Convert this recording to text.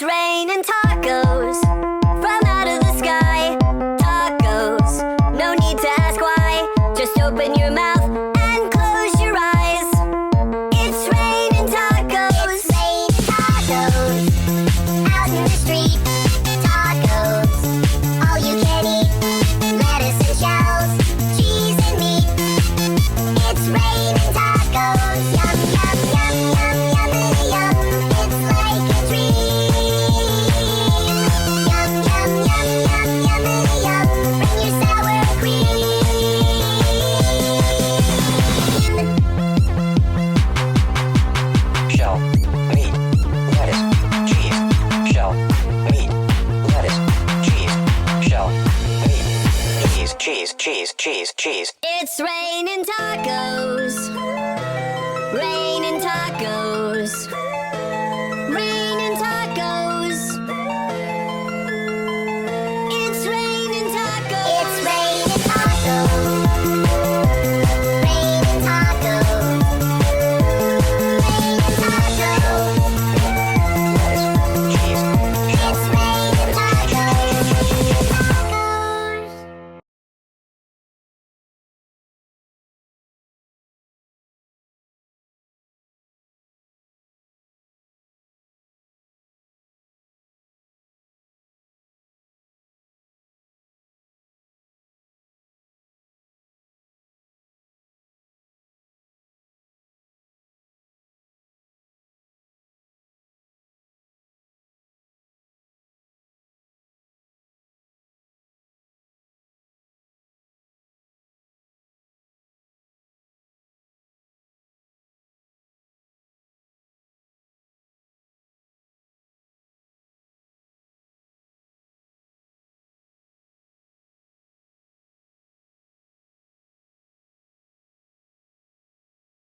raining tacos from out of the sky. Tacos, no need to ask why. Just open your mouth and close your eyes. It's raining tacos. It's raining tacos out in the street. Tacos, all you can eat. Lettuce and shells, cheese and meat. It's raining tacos. Yum, yum, yum, yum, yummity yum. It's like a dream. Yum, yum, yum, yum, yummity yum. Bring your sour cream. Shell, meat, lettuce, cheese. Shell, meat, lettuce, cheese. Shell, meat, cheese, cheese, cheese, cheese, cheese.